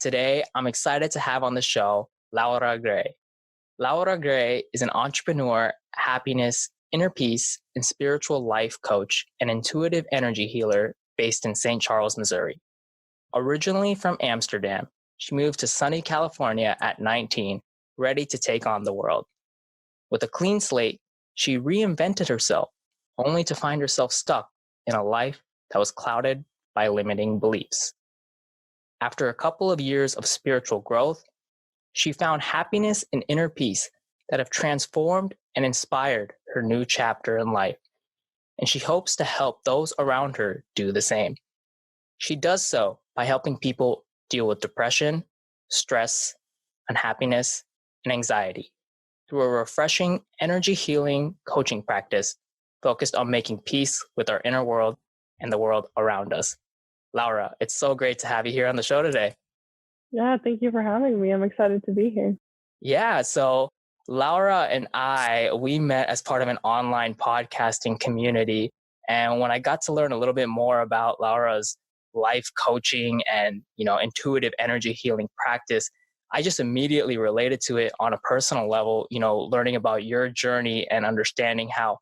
today I'm excited to have on the show Laura Gray. Laura Gray is an entrepreneur, happiness, inner peace, and spiritual life coach and intuitive energy healer based in St. Charles, Missouri. Originally from Amsterdam, she moved to sunny California at 19, ready to take on the world. With a clean slate, she reinvented herself, only to find herself stuck in a life that was clouded by limiting beliefs. After a couple of years of spiritual growth, she found happiness and inner peace that have transformed and inspired her new chapter in life, and she hopes to help those around her do the same. She does so by helping people deal with depression, stress, unhappiness, and anxiety through a refreshing energy healing coaching practice focused on making peace with our inner world and the world around us. Laura, it's so great to have you here on the show today. Yeah, thank you for having me. I'm excited to be here. Yeah, so Laura and we met as part of an online podcasting community. And when I got to learn a little bit more about Laura's life coaching and, intuitive energy healing practice, I just immediately related to it on a personal level, learning about your journey and understanding how,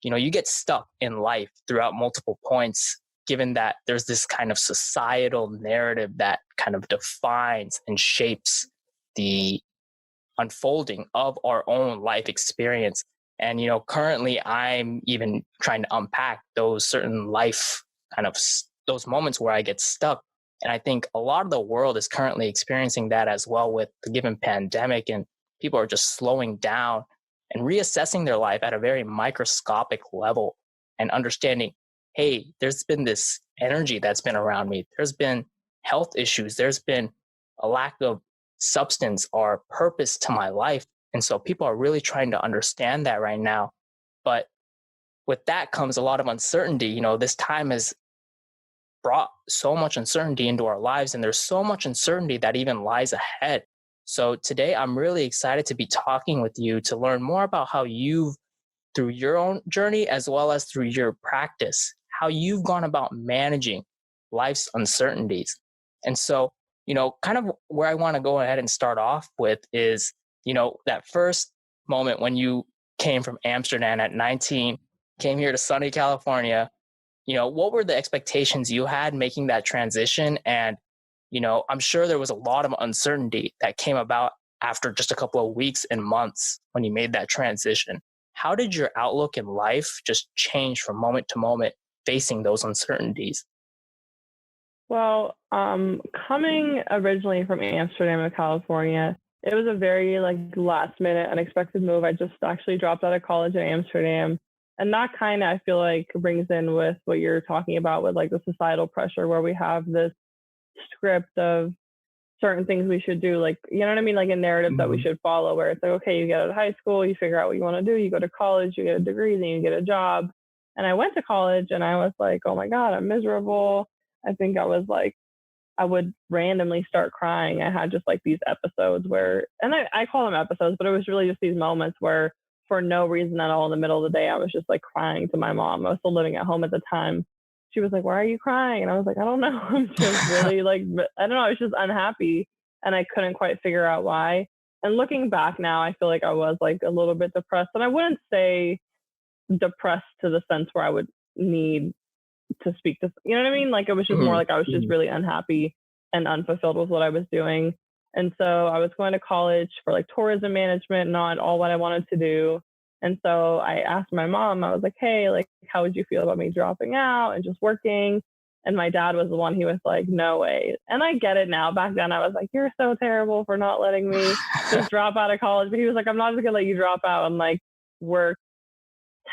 you get stuck in life throughout multiple points, given that there's this kind of societal narrative that kind of defines and shapes the unfolding of our own life experience. And, currently I'm even trying to unpack those certain life kind of those moments where I get stuck. And I think a lot of the world is currently experiencing that as well with the given pandemic, and people are just slowing down and reassessing their life at a very microscopic level and understanding, hey, there's been this energy that's been around me. There's been health issues. There's been a lack of substance or purpose to my life. And so people are really trying to understand that right now. But with that comes a lot of uncertainty. This time has brought so much uncertainty into our lives, and there's so much uncertainty that even lies ahead. So today I'm really excited to be talking with you to learn more about how you've, through your own journey, as well as through your practice, how you've gone about managing life's uncertainties. And so, kind of where I want to go ahead and start off with is, that first moment when you came from Amsterdam at 19, came here to sunny California, what were the expectations you had making that transition? And, I'm sure there was a lot of uncertainty that came about after just a couple of weeks and months when you made that transition. How did your outlook in life just change from moment to moment facing those uncertainties? Well, coming originally from Amsterdam to California, it was a very last minute unexpected move. I just actually dropped out of college in Amsterdam. And that kind of, I feel like, brings in with what you're talking about with the societal pressure, where we have this script of certain things we should do, you know what I mean? Like a narrative that we should follow, where it's okay, you get out of high school, you figure out what you want to do, you go to college, you get a degree, then you get a job. And I went to college and I was like, oh my God, I'm miserable. I think I was I would randomly start crying. I had just these episodes where, and I call them episodes, but it was really just these moments where for no reason at all in the middle of the day, I was just crying to my mom. I was still living at home at the time. She was like, why are you crying? And I was like, I don't know. I'm just really I don't know. I was just unhappy and I couldn't quite figure out why. And looking back now, I feel like I was a little bit depressed, and I wouldn't say depressed to the sense where I would need to speak to, you know what I mean? It was just more I was just really unhappy and unfulfilled with what I was doing. And so I was going to college for tourism management, not all what I wanted to do. And so I asked my mom, I was like, hey, how would you feel about me dropping out and just working? And my dad was the one, he was like, no way. And I get it now. Back then I was like, you're so terrible for not letting me just drop out of college. But he was like, I'm not just gonna let you drop out and work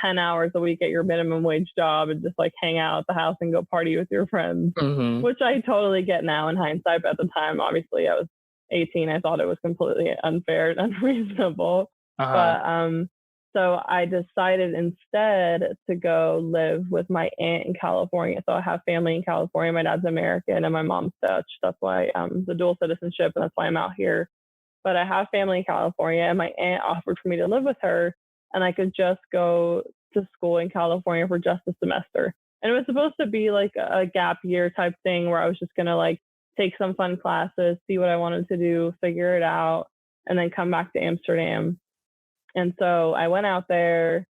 10 hours a week at your minimum wage job and just hang out at the house and go party with your friends, which I totally get now in hindsight. But at the time, obviously I was 18. I thought it was completely unfair and unreasonable. But so I decided instead to go live with my aunt in California. So I have family in California. My dad's American and my mom's Dutch. That's why the dual citizenship, and that's why I'm out here. But I have family in California, and my aunt offered for me to live with her, and I could just go to school in California for just a semester. And it was supposed to be a gap year type thing where I was just going to take some fun classes, see what I wanted to do, figure it out, and then come back to Amsterdam. And so I went out there,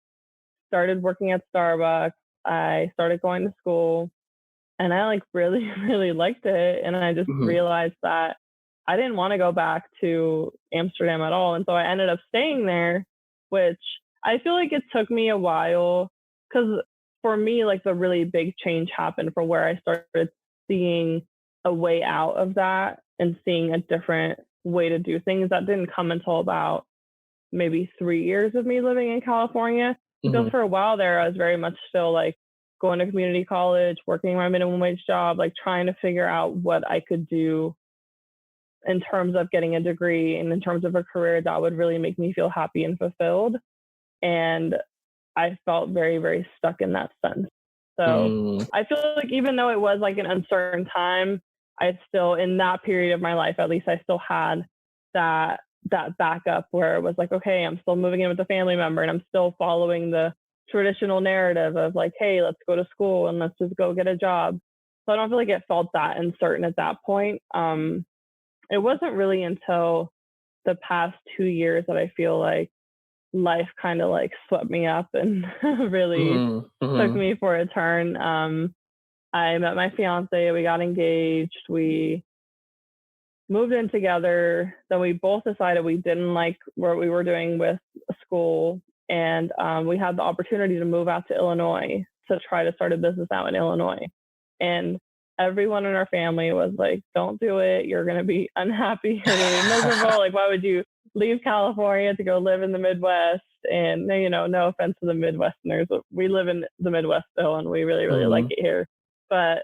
started working at Starbucks. I started going to school, and I like really, really liked it. And I just Mm-hmm. realized that I didn't want to go back to Amsterdam at all. And so I ended up staying there, which I feel like it took me a while because for me, like the really big change happened from where I started seeing a way out of that and seeing a different way to do things. That didn't come until about maybe 3 years of me living in California. Because Mm-hmm. for a while there, I was very much still like going to community college, working my minimum wage job, like trying to figure out what I could do in terms of getting a degree and in terms of a career that would really make me feel happy and fulfilled. And I felt very, very stuck in that sense. So Mm, I feel like even though it was like an uncertain time, I still, in that period of my life, at least I still had that backup where it was like, okay, I'm still moving in with a family member and I'm still following the traditional narrative of like, hey, let's go to school and let's just go get a job. So I don't feel like it felt that uncertain at that point. It wasn't really until the past 2 years that I feel like life kind of like swept me up and really mm-hmm. took Mm-hmm. me for a turn. I met my fiance, we got engaged, we moved in together. Then we both decided we didn't like what we were doing with school. And we had the opportunity to move out to Illinois to try to start a business out in Illinois. And everyone in our family was like, don't do it. You're going to be unhappy. You're going to be miserable. Like, why would you leave California to go live in the Midwest? And, you know, no offense to the Midwesterners, but we live in the Midwest still and we really, really like Mm-hmm. it here. But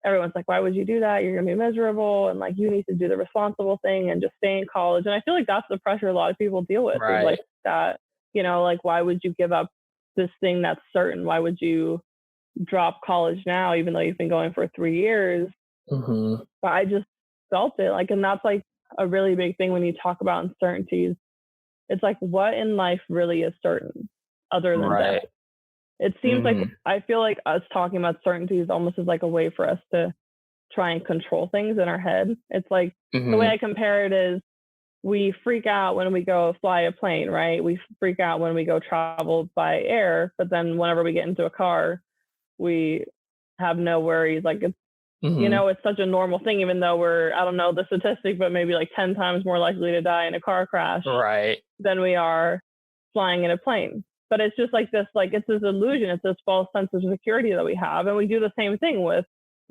everyone's like, why would you do that? You're going to be miserable. And like, you need to do the responsible thing and just stay in college. And I feel like that's the pressure a lot of people deal with is Right. like that, you know, like, why would you give up this thing that's certain? Why would you drop college now, even though you've been going for 3 years? Mm-hmm. But I just felt it like, and that's like a really big thing when you talk about uncertainties. It's like, what in life really is certain other than death? Right. It seems like, Mm-hmm. I feel like us talking about certainties almost is like a way for us to try and control things in our head. It's like, the way Mm-hmm. I compare it is, we freak out when we go fly a plane, right? We freak out when we go travel by air, but then whenever we get into a car, we have no worries. Like, it's, you Mm-hmm. know, it's such a normal thing, even though we're, I don't know the statistic, but maybe like 10 times more likely to die in a car crash Right. than we are flying in a plane. But it's just like this, like, it's this illusion, it's this false sense of security that we have. And we do the same thing with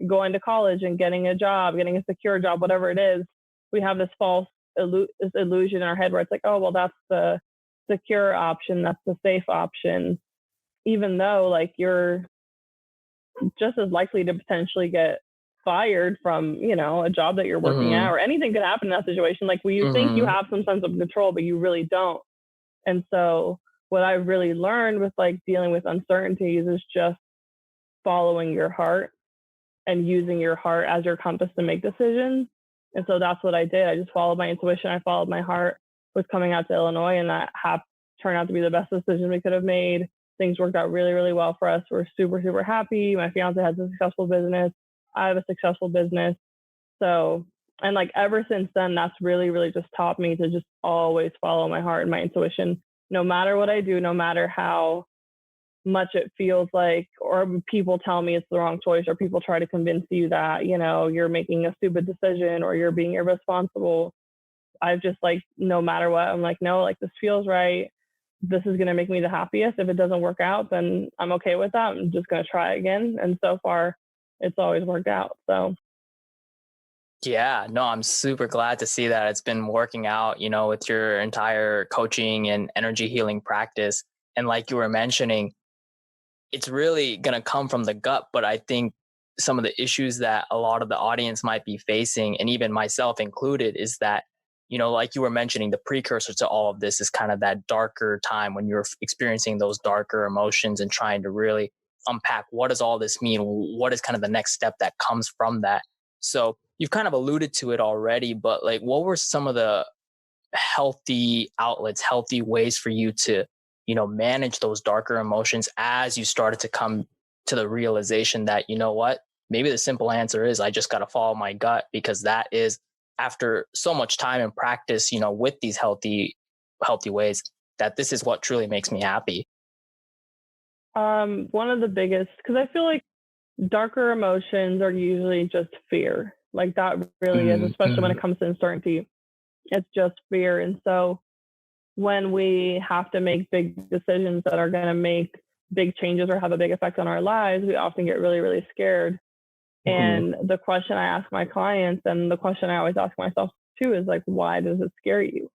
going to college and getting a job, getting a secure job, whatever it is. We have this false illusion in our head where it's like, oh, well, that's the secure option, that's the safe option, even though like you're just as likely to potentially get fired from, you know, a job that you're working at, Mm-hmm. or anything could happen in that situation. Like, where you think you Mm-hmm. have some sense of control, but you really don't. And so what I really learned with like dealing with uncertainties is just following your heart and using your heart as your compass to make decisions. And so that's what I did. I just followed my intuition. I followed my heart with coming out to Illinois, and that turned out to be the best decision we could have made. Things worked out really, really well for us. We're super, super happy. My fiance has a successful business. I have a successful business. So, and like ever since then, that's really, really just taught me to just always follow my heart and my intuition, no matter what I do, no matter how much it feels like, or people tell me it's the wrong choice, or people try to convince you that, you know, you're making a stupid decision or you're being irresponsible. I've just like, no matter what, I'm like, no, like, this feels right. This is going to make me the happiest. If it doesn't work out, then I'm okay with that. I'm just going to try again. And so far, it's always worked out. So, Yeah, no, I'm super glad to see that it's been working out, you know, with your entire coaching and energy healing practice. And like you were mentioning, it's really going to come from the gut. But I think some of the issues that a lot of the audience might be facing, and even myself included, is that, you know, like you were mentioning, the precursor to all of this is kind of that darker time when you're experiencing those darker emotions and trying to really unpack, what does all this mean? What is kind of the next step that comes from that? So you've kind of alluded to it already, but like, what were some of the healthy outlets, healthy ways for you to, you know, manage those darker emotions as you started to come to the realization that, you know what, maybe the simple answer is I just got to follow my gut, because that is, after so much time and practice, with these healthy ways, that this is what truly makes me happy. One of the biggest, because I feel like darker emotions are usually just fear. Like that really is, especially when Mm-hmm. it comes to uncertainty. It's just fear. And so when we have to make big decisions that are going to make big changes or have a big effect on our lives, we often get really, really scared. Mm-hmm. And the question I ask my clients, and the question I always ask myself too, is like, why does it scare you?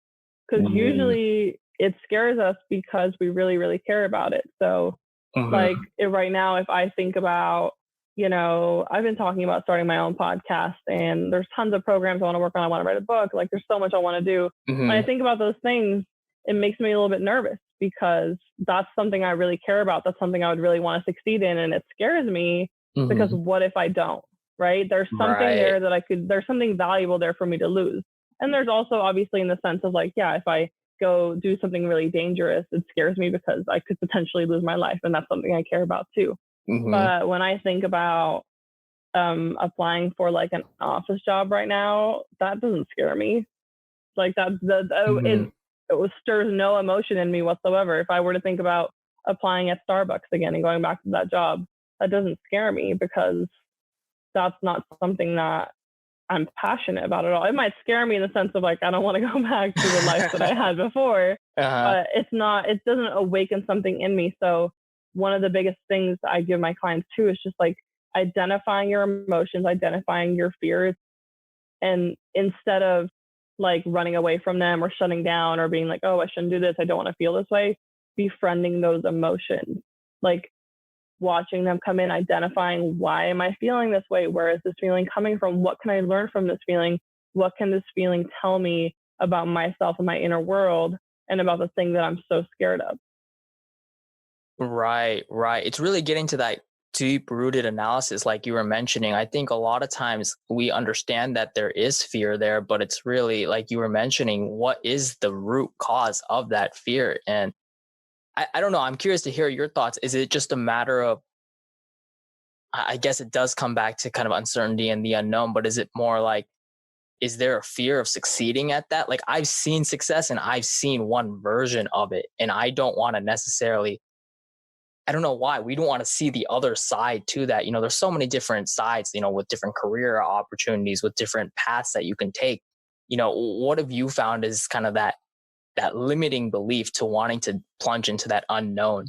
Because Mm-hmm. usually it scares us because we really, really care about it. So, like Mm-hmm. right now, if I think about, I've been talking about starting my own podcast, and there's tons of programs I want to work on. I want to write a book. Like there's so much I want to do. When I Mm-hmm. think about those things, it makes me a little bit nervous because that's something I really care about. That's something I would really want to succeed in. And it scares me because Mm-hmm. what if I don't, right? There's something Right. there there's something valuable there for me to lose. And there's also obviously in the sense of like, yeah, if I go do something really dangerous, it scares me because I could potentially lose my life. And that's something I care about too. Mm-hmm. But when I think about applying for like an office job right now, that doesn't scare me. Like Mm-hmm. it stirs no emotion in me whatsoever. If I were to think about applying at Starbucks again and going back to that job, that doesn't scare me because that's not something that I'm passionate about at all. It might scare me in the sense of like, I don't want to go back to the life that I had before, Uh-huh. but it doesn't awaken something in me. So one of the biggest things I give my clients too is just like identifying your emotions, identifying your fears, and instead of like running away from them or shutting down or being like, oh, I shouldn't do this, I don't want to feel this way, befriending those emotions. Like watching them come in, identifying why am I feeling this way? Where is this feeling coming from? What can I learn from this feeling? What can this feeling tell me about myself and my inner world and about the thing that I'm so scared of? Right, right. It's really getting to that deep rooted analysis, like you were mentioning. I think a lot of times we understand that there is fear there, but it's really, like you were mentioning, what is the root cause of that fear? And I don't know. I'm curious to hear your thoughts. Is it just a matter of, I guess it does come back to kind of uncertainty and the unknown, but is it more like, is there a fear of succeeding at that? Like I've seen success and I've seen one version of it, and I don't want to necessarily, I don't know why we don't want to see the other side to that. There's so many different sides, with different career opportunities, with different paths that you can take. What have you found is kind of that limiting belief to wanting to plunge into that unknown?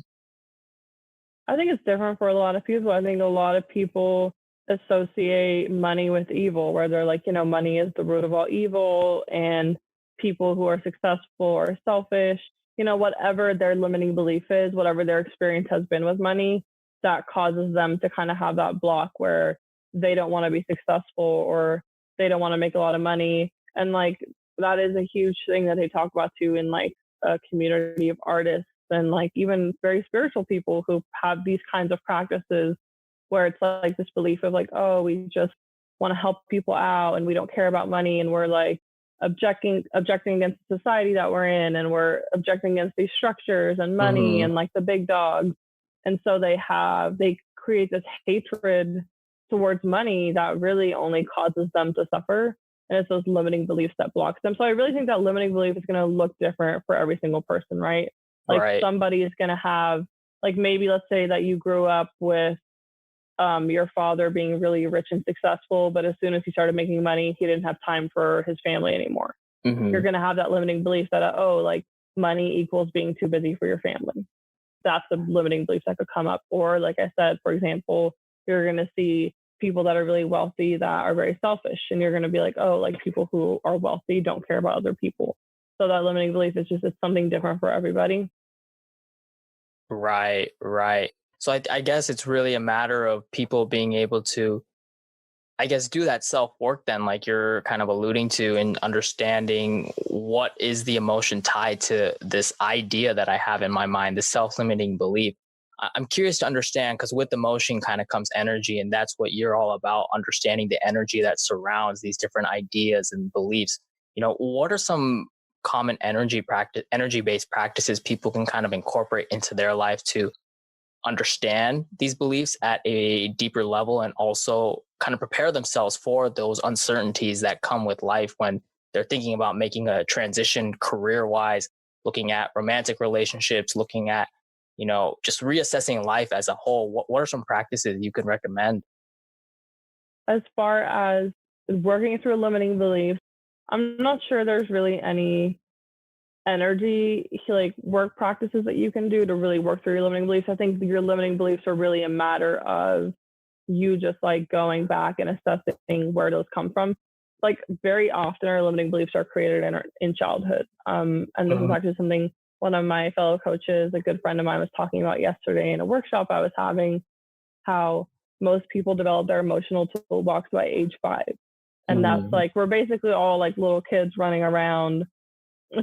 I think it's different for a lot of people. I think a lot of people associate money with evil, where they're like, money is the root of all evil, and people who are successful are selfish. Whatever their limiting belief is, whatever their experience has been with money, that causes them to kind of have that block where they don't want to be successful or they don't want to make a lot of money. And like that is a huge thing that they talk about too in like a community of artists and like even very spiritual people who have these kinds of practices where it's like this belief of like, oh, we just want to help people out and we don't care about money, and we're like objecting against the society that we're in, and we're objecting against these structures and money Mm-hmm. and like the big dogs. And so they create this hatred towards money that really only causes them to suffer. And it's those limiting beliefs that blocks them. So I really think that limiting belief is going to look different for every single person, right? Like Right. somebody is going to have, like maybe let's say that you grew up with your father being really rich and successful, but as soon as he started making money, he didn't have time for his family anymore. You're Mm-hmm. going to have that limiting belief that, oh, like money equals being too busy for your family. That's a limiting belief that could come up. Or, like I said, for example, you're going to see people that are really wealthy that are very selfish. And you're going to be like, oh, like people who are wealthy don't care about other people. So that limiting belief is just, it's something different for everybody. Right, right. So I guess it's really a matter of people being able to, I guess, do that self work then, like you're kind of alluding to, and understanding what is the emotion tied to this idea that I have in my mind, this self limiting belief. I'm curious to understand, because with emotion kind of comes energy, and that's what you're all about, understanding the energy that surrounds these different ideas and beliefs. What are some common energy based practices people can kind of incorporate into their life too? understand these beliefs at a deeper level and also kind of prepare themselves for those uncertainties that come with life when they're thinking about making a transition career wise, looking at romantic relationships, looking at, just reassessing life as a whole. What are some practices you can recommend? As far as working through limiting beliefs, I'm not sure there's really any energy like work practices that you can do to really work through your limiting beliefs. I think your limiting beliefs are really a matter of you just like going back and assessing where those come from. Like very often our limiting beliefs are created in childhood. And this is Mhm. actually something one of my fellow coaches, a good friend of mine, was talking about yesterday in a workshop I was having, how most people develop their emotional toolbox by age 5. And that's Mhm. like, we're basically all like little kids running around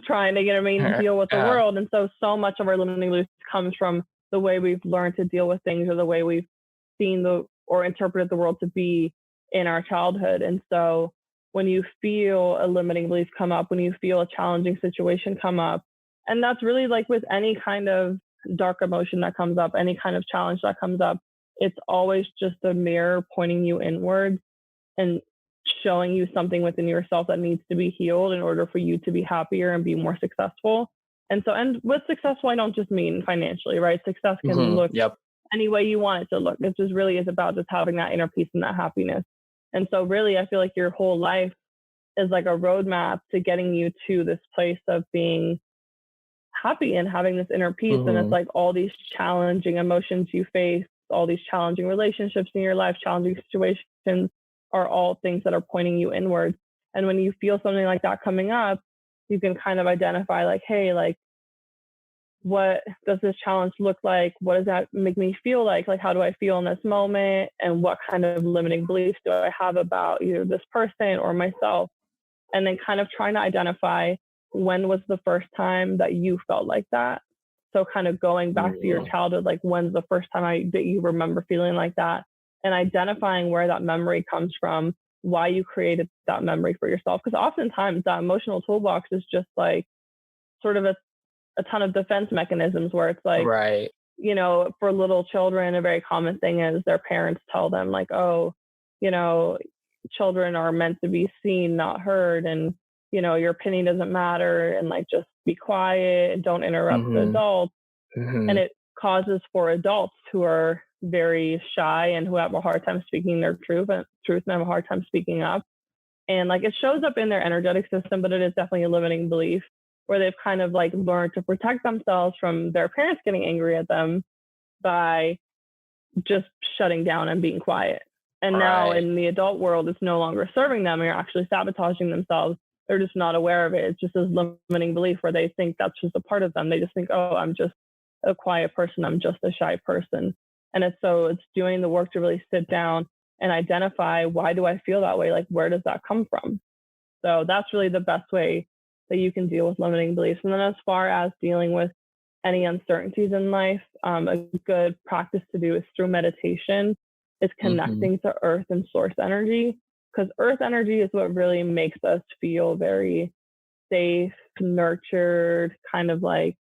trying to get, I mean, deal with the Yeah. world. And so much of our limiting beliefs comes from the way we've learned to deal with things or the way we've seen the or interpreted the world to be in our childhood. And so when you feel a limiting belief come up, when you feel a challenging situation come up, and that's really like with any kind of dark emotion that comes up, any kind of challenge that comes up, it's always just a mirror pointing you inward and showing you something within yourself that needs to be healed in order for you to be happier and be more successful. And so, and with successful, I don't just mean financially, right? Success can look Yep. any way you want it to look. It just really is about just having that inner peace and that happiness. And so, really, I feel like your whole life is like a roadmap to getting you to this place of being happy and having this inner peace. And it's Mhm. like all these challenging emotions you face, all these challenging relationships in your life, challenging situations are all things that are pointing you inward. And when you feel something like that coming up, you can kind of identify like, hey, like, what does this challenge look like? What does that make me feel like? Like, how do I feel in this moment? And what kind of limiting beliefs do I have about either this person or myself? And then kind of trying to identify when was the first time that you felt like that. So kind of going back to your Mhm. childhood, like when's the first time that you remember feeling like that, and identifying where that memory comes from, why you created that memory for yourself. Because oftentimes that emotional toolbox is just like sort of a ton of defense mechanisms where it's like, Right. for little children, a very common thing is their parents tell them like, oh, you know, children are meant to be seen, not heard. And, your opinion doesn't matter. And like, just be quiet and don't interrupt the Mhm. adults. And Mhm. it causes for adults who are very shy and who have a hard time speaking their truth and have a hard time speaking up. And like, it shows up in their energetic system, but it is definitely a limiting belief where they've kind of like learned to protect themselves from their parents getting angry at them by just shutting down and being quiet. And now Right. in the adult world, it's no longer serving them. You're actually sabotaging themselves. They're just not aware of it. It's just this limiting belief where they think that's just a part of them. They just think, oh, I'm just a quiet person. I'm just a shy person. And it's doing the work to really sit down and identify, why do I feel that way? Like, where does that come from? So that's really the best way that you can deal with limiting beliefs. And then as far as dealing with any uncertainties in life, a good practice to do is through meditation, is Mhm. connecting to earth and source energy. Because earth energy is what really makes us feel very safe, nurtured, kind of like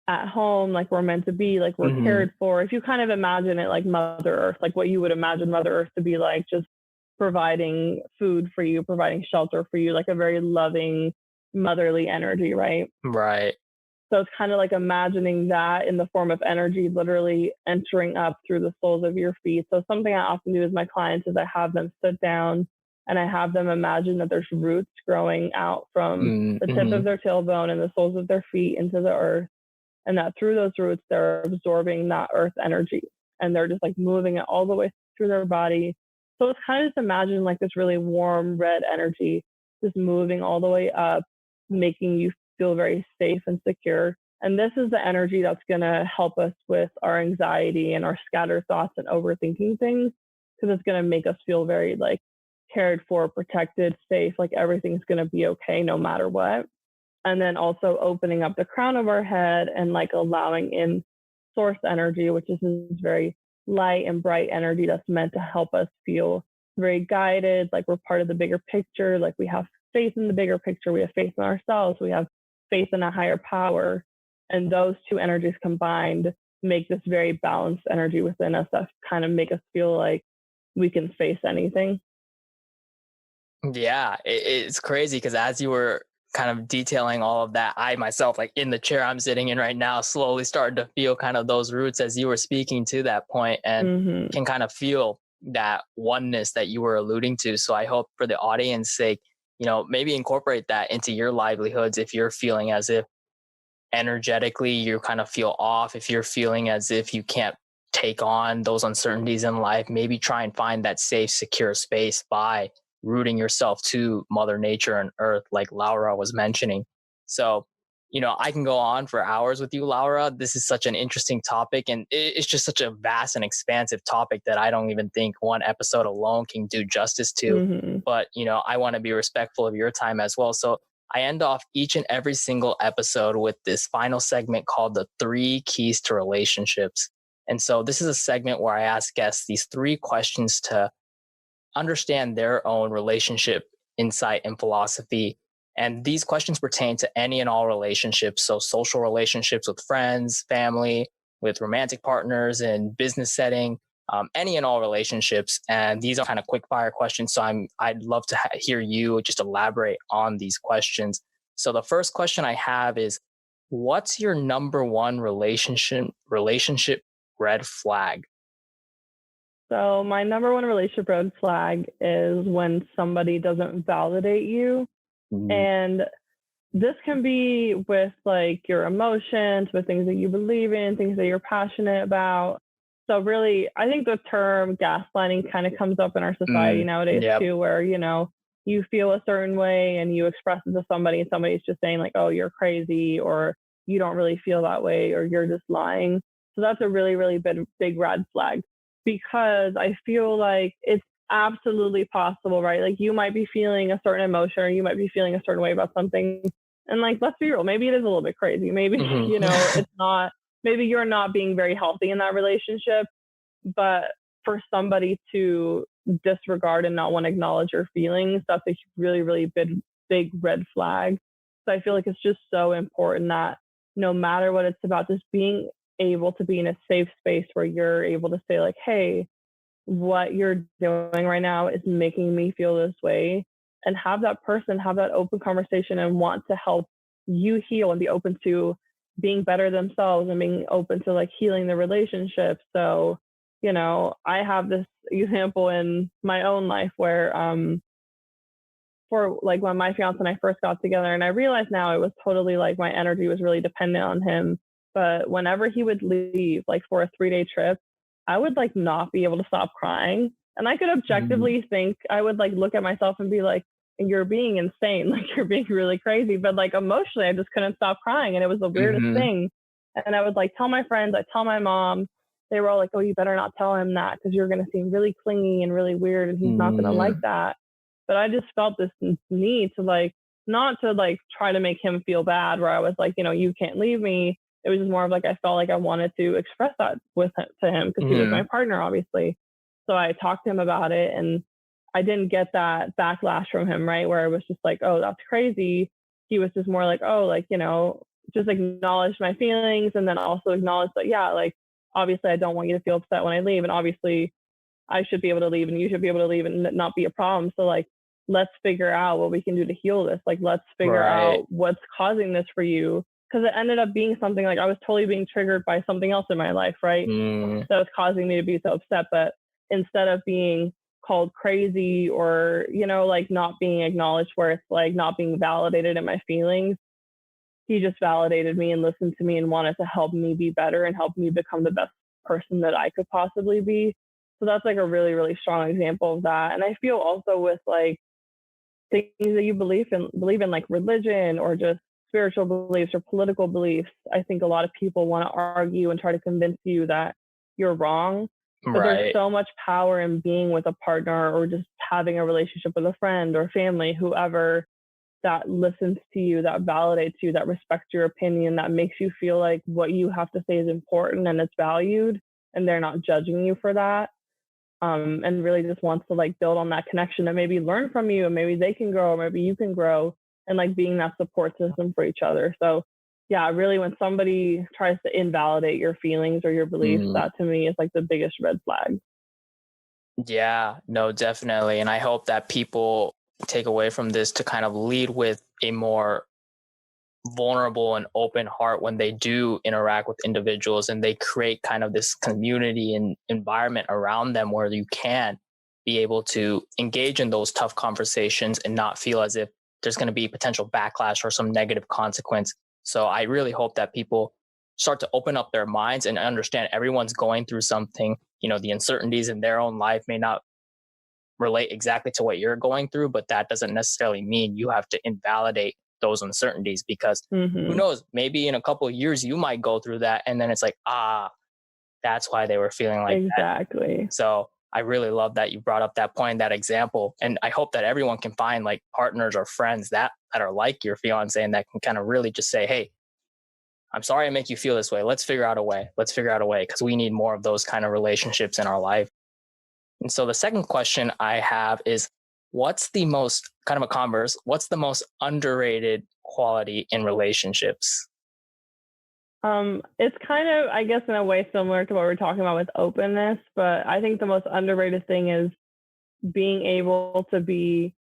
at home, like we're meant to be, like we're Mhm. cared for. If you kind of imagine it like Mother Earth, like what you would imagine Mother Earth to be like, just providing food for you, providing shelter for you, like a very loving, motherly energy, right? Right. So it's kind of like imagining that in the form of energy, literally entering up through the soles of your feet. So something I often do with my clients is I have them sit down and I have them imagine that there's roots growing out from the tip of Mhm. their tailbone and the soles of their feet into the earth, and that through those roots, they're absorbing that earth energy and they're just like moving it all the way through their body. So it's kind of just imagine like this really warm red energy just moving all the way up, making you feel very safe and secure. And this is the energy that's going to help us with our anxiety and our scattered thoughts and overthinking things, because it's going to make us feel very like cared for, protected, safe, like everything's going to be okay no matter what. And then also opening up the crown of our head and like allowing in source energy, which is this very light and bright energy that's meant to help us feel very guided, like we're part of the bigger picture, like we have faith in the bigger picture, we have faith in ourselves, we have faith in a higher power. And those two energies combined make this very balanced energy within us that kind of make us feel like we can face anything. Yeah, it's crazy because as you were kind of detailing all of that, I myself, like in the chair I'm sitting in right now, slowly started to feel kind of those roots as you were speaking to that point, and Hmm. can kind of feel that oneness that you were alluding to. So I hope for the audience sake, maybe incorporate that into your livelihoods if you're feeling as if energetically you kind of feel off, if you're feeling as if you can't take on those uncertainties in life, maybe try and find that safe, secure space by rooting yourself to Mother Nature and Earth, like Laura was mentioning. So, I can go on for hours with you, Laura. This is such an interesting topic, and it's just such a vast and expansive topic that I don't even think one episode alone can do justice to. Hmm. But, I want to be respectful of your time as well. So, I end off each and every single episode with this final segment called the 3 keys to relationships. And so this is a segment where I ask guests these 3 questions to understand their own relationship insight and philosophy. And these questions pertain to any and all relationships. So, social relationships with friends, family, with romantic partners, and business setting, any and all relationships. And these are kind of quick fire questions. So, I'd love to hear you just elaborate on these questions. So, the first question I have is, what's your number one relationship red flag? So my number one relationship red flag is when somebody doesn't validate you. Mm, And this can be with like your emotions, with things that you believe in, things that you're passionate about. So really, I think the term gaslighting kind of comes up in our society nowadays yep. too, where, you feel a certain way and you express it to somebody and somebody's just saying like, oh, you're crazy, or you don't really feel that way, or you're just lying. So that's a really, really big red flag, because I feel like it's absolutely possible, right? Like you might be feeling a certain emotion or you might be feeling a certain way about something. And like, let's be real, maybe it is a little bit crazy. Maybe, Hmm. it's not, maybe you're not being very healthy in that relationship, but for somebody to disregard and not want to acknowledge your feelings, that's a really, really big red flag. So I feel like it's just so important that no matter what it's about, just being able to be in a safe space where you're able to say like, hey, what you're doing right now is making me feel this way, and have that person have that open conversation and want to help you heal and be open to being better themselves and being open to like healing the relationship. So, I have this example in my own life where for like when my fiance and I first got together, and I realized now it was totally like my energy was really dependent on him. But whenever he would leave, like for a 3-day trip, I would like not be able to stop crying. And I could Mm, objectively think, I would like look at myself and be like, you're being insane, like you're being really crazy. But like emotionally, I just couldn't stop crying. And it was the weirdest mhm, thing. And I would like tell my friends, I tell my mom, they were all like, oh, you better not tell him that because you're going to seem really clingy and really weird and he's not going to like mm, that. But I just felt this need to like, not to like try to make him feel bad where I was like, you can't leave me. It was just more of like, I felt like I wanted to express that to him because he was my mhm, partner, obviously. So I talked to him about it, and I didn't get that backlash from him, right? Where it was just like, oh, that's crazy. He was just more like, oh, like, just acknowledge my feelings, and then also acknowledge that, yeah, like, obviously I don't want you to feel upset when I leave. And obviously I should be able to leave and you should be able to leave and not be a problem. So like, let's figure out what we can do to heal this. Like, let's figure right. out what's causing this for you. Cause it ended up being something like I was totally being triggered by something else in my life, right? Mm, That was causing me to be so upset. But instead of being called crazy or, like not being acknowledged, where it's like not being validated in my feelings, he just validated me and listened to me and wanted to help me be better and help me become the best person that I could possibly be. So that's like a really, really strong example of that. And I feel also with like things that you believe in like religion or just spiritual beliefs or political beliefs, I think a lot of people want to argue and try to convince you that you're wrong. But there's right. so much power in being with a partner or just having a relationship with a friend or family, whoever, that listens to you, that validates you, that respects your opinion, that makes you feel like what you have to say is important and it's valued, and they're not judging you for that. And really just wants to like build on that connection and maybe learn from you, and maybe they can grow, or maybe you can grow, and like being that support system for each other. So yeah, really when somebody tries to invalidate your feelings or your beliefs, Mm, that to me is like the biggest red flag. yeah, no, definitely. And I hope that people take away from this to kind of lead with a more vulnerable and open heart when they do interact with individuals, and they create kind of this community and environment around them where you can be able to engage in those tough conversations and not feel as if there's going to be potential backlash or some negative consequence. So I really hope that people start to open up their minds and understand everyone's going through something. The uncertainties in their own life may not relate exactly to what you're going through, but that doesn't necessarily mean you have to invalidate those uncertainties, because who Hmm. knows, maybe in a couple of years you might go through that and then it's like, that's why they were feeling like that. Exactly. So I really love that you brought up that point, that example. And I hope that everyone can find like partners or friends that are like your fiance and that can kind of really just say, hey, I'm sorry I make you feel this way. Let's figure out a way. Let's figure out a way, because we need more of those kind of relationships in our life. And so the second question I have is, what's the most kind of a converse, what's the most underrated quality in relationships? It's kind of, I guess, in a way similar to what we're talking about with openness, but I think the most underrated thing is being able to be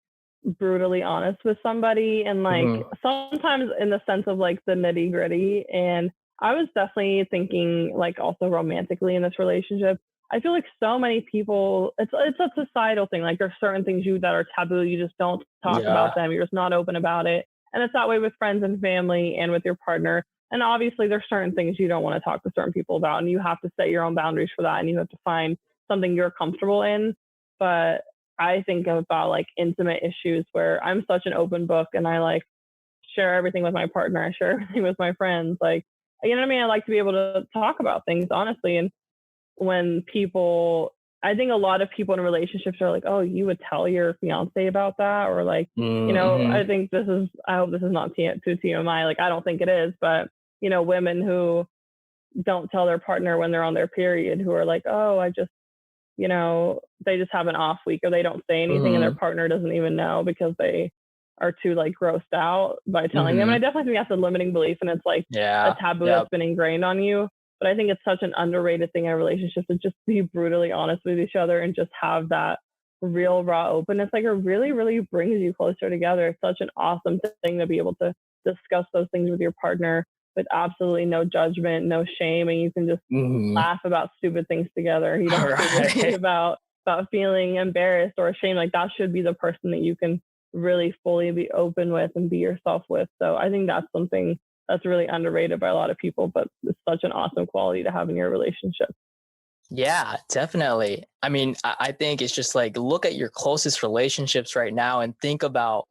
brutally honest with somebody and like Mm, sometimes in the sense of like the nitty gritty. And I was definitely thinking like also romantically in this relationship. I feel like so many people, it's a societal thing. Like there's certain things that are taboo. You just don't talk yeah. about them. You're just not open about it. And it's that way with friends and family and with your partner. And obviously there's certain things you don't want to talk to certain people about, and you have to set your own boundaries for that, and you have to find something you're comfortable in. But I think about like intimate issues where I'm such an open book and I like share everything with my partner. I share everything with my friends. Like, you know what I mean? I like to be able to talk about things honestly. And when people, I think a lot of people in relationships are like, oh, you would tell your fiance about that? Or like, Mm-hmm. I think I hope this is not too TMI. Like, I don't think it is, but, women who don't tell their partner when they're on their period, who are like, oh, they just have an off week or they don't say anything and their Mm-hmm. partner doesn't even know because they are too like grossed out by telling them. And Mm-hmm. I definitely think that's a limiting belief and it's like a Yeah. taboo Yeah. that's been ingrained on you. But I think it's such an underrated thing in a relationship to just be brutally honest with each other and just have that real raw openness. Like it really, really brings you closer together. It's such an awesome thing to be able to discuss those things with your partner with absolutely no judgment, no shame, and you can just Mm-hmm. laugh about stupid things together. You don't All have to worry right. about feeling embarrassed or ashamed. Like that should be the person that you can really fully be open with and be yourself with. So I think that's something that's really underrated by a lot of people, but it's such an awesome quality to have in your relationship. Yeah, definitely. I mean, I think it's just like, look at your closest relationships right now and think about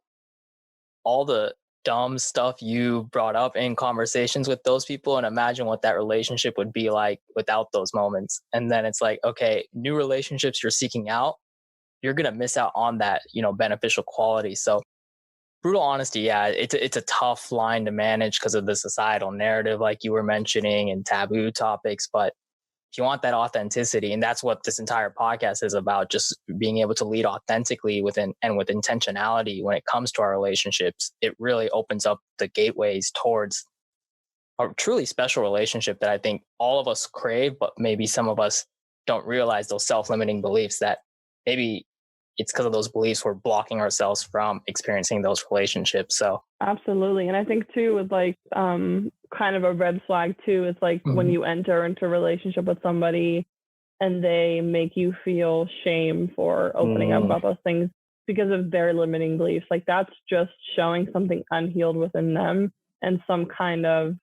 all the dumb stuff you brought up in conversations with those people, and imagine what that relationship would be like without those moments. And then it's like, okay, new relationships you're seeking out, you're going to miss out on that, beneficial quality. So brutal honesty, yeah, it's a tough line to manage because of the societal narrative like you were mentioning and taboo topics. But if you want that authenticity, and that's what this entire podcast is about, just being able to lead authentically within and with intentionality when it comes to our relationships, it really opens up the gateways towards a truly special relationship that I think all of us crave, but maybe some of us don't realize those self-limiting beliefs that maybe it's because of those beliefs we're blocking ourselves from experiencing those relationships. So Absolutely. And I think too with like kind of a red flag too, it's like when mhm. you enter into a relationship with somebody and they make you feel shame for opening up Mm, about those things because of their limiting beliefs. Like that's just showing something unhealed within them and some kind of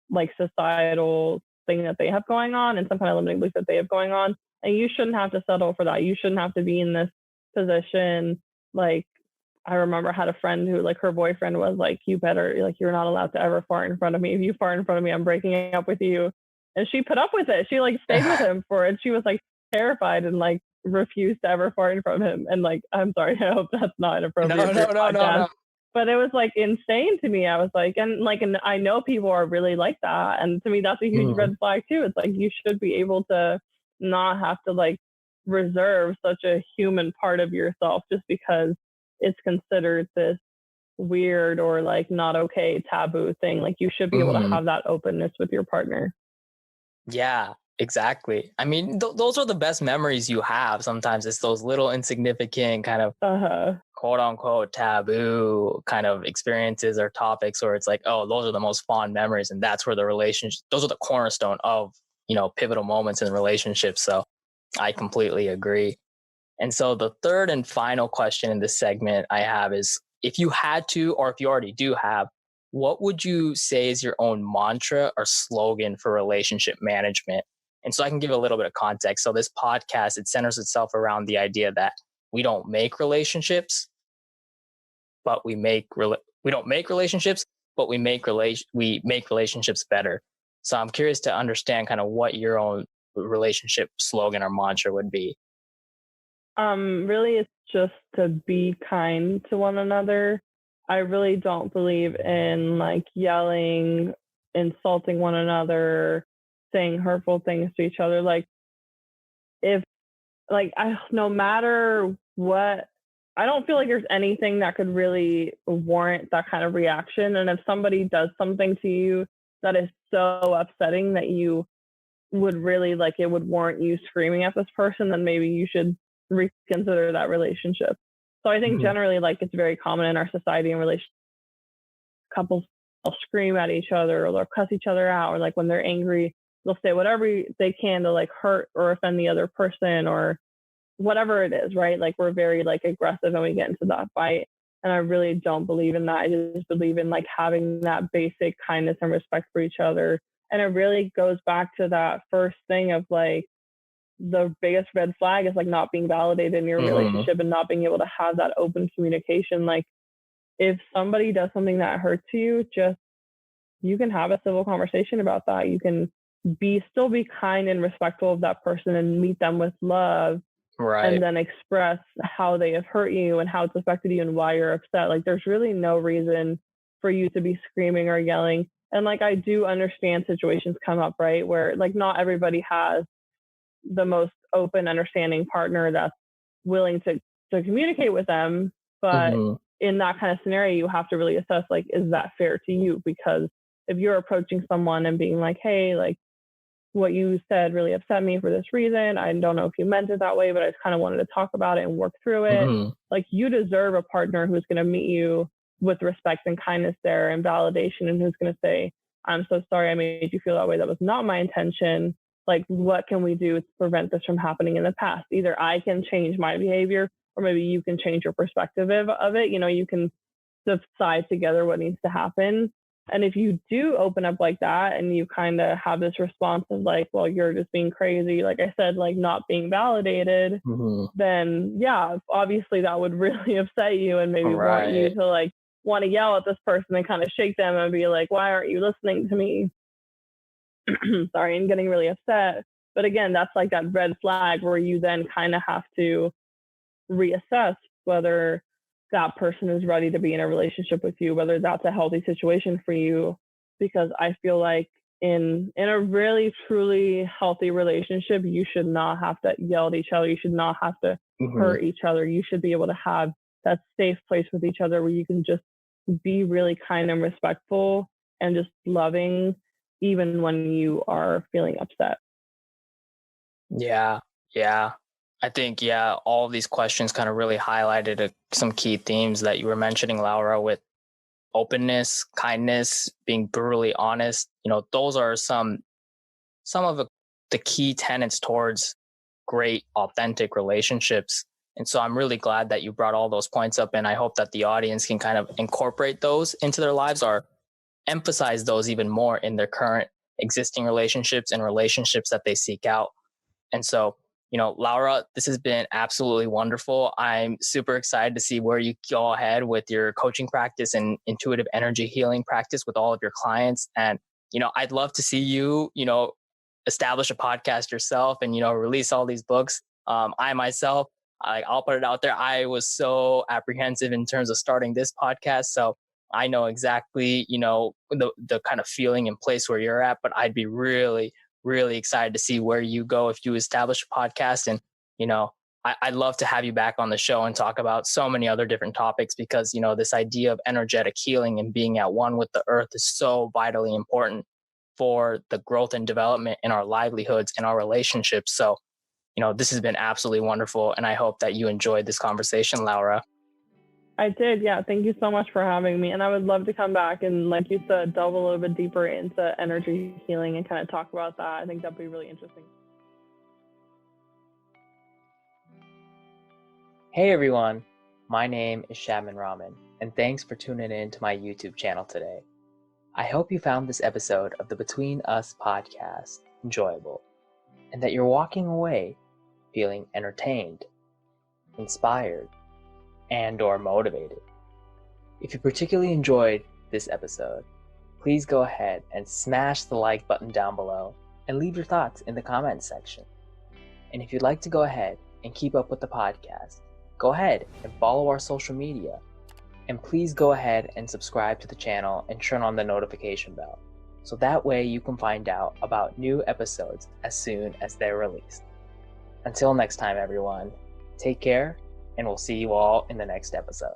like societal thing that they have going on and some kind of limiting belief that they have going on. And you shouldn't have to settle for that. You shouldn't have to be in this position. Like I remember I had a friend who like her boyfriend was like, you better, like, you're not allowed to ever fart in front of me. If you fart in front of me, I'm breaking up with you. And she put up with it. She like stayed with him for it. She was like terrified and like refused to ever fart in front of him. And like, I'm sorry, I hope that's not no, inappropriate for no, your no, no, podcast. no. But it was like insane to me. I was like, and I know people are really like that. And to me, that's a huge Mm, red flag too. It's like you should be able to not have to like reserve such a human part of yourself just because it's considered this weird or like not okay, taboo thing. Like you should be able to Mhm. have that openness with your partner. Yeah, exactly. I mean, those are the best memories you have. Sometimes it's those little insignificant kind of Uh-huh. quote unquote taboo kind of experiences or topics where it's like, oh, those are the most fond memories. And that's where the relationship, those are the cornerstone of, pivotal moments in relationships. So I completely agree. And so the third and final question in this segment I have is, if you had to, or if you already do have, what would you say is your own mantra or slogan for relationship management? And so I can give a little bit of context. So this podcast, it centers itself around the idea that we don't make relationships, but we don't make relationships, but we make relationships better. So I'm curious to understand kind of what your own relationship slogan or mantra would be. Really, it's just to be kind to one another. I really don't believe in like yelling, insulting one another, saying hurtful things to each other. Like if like I no matter what, I don't feel like there's anything that could really warrant that kind of reaction. And if somebody does something to you that is so upsetting that you would really like it would warrant you screaming at this person, then maybe you should reconsider that relationship. So I think Mhm. generally like it's very common in our society and relation couples will scream at each other or they'll cuss each other out or like when they're angry they'll say whatever they can to like hurt or offend the other person or whatever it is, right? Like we're very like aggressive and we get into that fight. And I really don't believe in that. I just believe in like having that basic kindness and respect for each other. And it really goes back to that first thing of like the biggest red flag is like not being validated in your Mhm. relationship and not being able to have that open communication. Like if somebody does something that hurts you, just you can have a civil conversation about that. You can still be kind and respectful of that person and meet them with love and Right. then express how they have hurt you and how it's affected you and why you're upset. Like there's really no reason for you to be screaming or yelling. And like I do understand situations come up, right? Where like not everybody has the most open, understanding partner that's willing to communicate with them. But Mhm. in that kind of scenario, you have to really assess like, is that fair to you? Because if you're approaching someone and being like, hey, like what you said really upset me for this reason. I don't know if you meant it that way, but I just kind of wanted to talk about it and work through it. Mhm. Like you deserve a partner who's going to meet you with respect and kindness there and validation and who's going to say, I'm so sorry I made you feel that way. That was not my intention. Like, what can we do to prevent this from happening in the past? Either I can change my behavior or maybe you can change your perspective of it. You know, you can decide together what needs to happen. And if you do open up like that and you kind of have this response of like, well, you're just being crazy, like I said, like not being validated, Mhm. then yeah, obviously that would really upset you and maybe warrant you Right. to like want to yell at this person and kind of shake them and be like, why aren't you listening to me? Sorry, and getting really upset. But again, that's like that red flag where you then kind of have to reassess whether that person is ready to be in a relationship with you, whether that's a healthy situation for you. Because I feel like in a really truly healthy relationship, you should not have to yell at each other. You should not have to Mhm. hurt each other. You should be able to have that safe place with each other where you can just be really kind and respectful and just loving even when you are feeling upset. Yeah. Yeah. I think, yeah, all of these questions kind of really highlighted some key themes that you were mentioning, Laura, with openness, kindness, being brutally honest. Those are some of the key tenets towards great, authentic relationships. And so I'm really glad that you brought all those points up. And I hope that the audience can kind of incorporate those into their lives or emphasize those even more in their current existing relationships and relationships that they seek out. And so, Laura, this has been absolutely wonderful. I'm super excited to see where you go ahead with your coaching practice and intuitive energy healing practice with all of your clients. And, I'd love to see you, establish a podcast yourself and, release all these books. I myself, I'll put it out there. I was so apprehensive in terms of starting this podcast. So I know exactly, the kind of feeling and place where you're at, but I'd be really, really excited to see where you go if you establish a podcast and, you know, I'd love to have you back on the show and talk about so many other different topics because, this idea of energetic healing and being at one with the earth is so vitally important for the growth and development in our livelihoods and our relationships. So, this has been absolutely wonderful. And I hope that you enjoyed this conversation, Laura. I did. Yeah. Thank you so much for having me. And I would love to come back and, like you said, delve a little bit deeper into energy healing and kind of talk about that. I think that'd be really interesting. Hey everyone, my name is Shadman Rahman, and thanks for tuning in to my YouTube channel today. I hope you found this episode of the Between Us podcast enjoyable, and that you're walking away feeling entertained, inspired, and/or motivated. If you particularly enjoyed this episode, please go ahead and smash the like button down below and leave your thoughts in the comments section. And if you'd like to go ahead and keep up with the podcast, go ahead and follow our social media. And please go ahead and subscribe to the channel and turn on the notification bell. So that way you can find out about new episodes as soon as they're released. Until next time, everyone, take care, and we'll see you all in the next episode.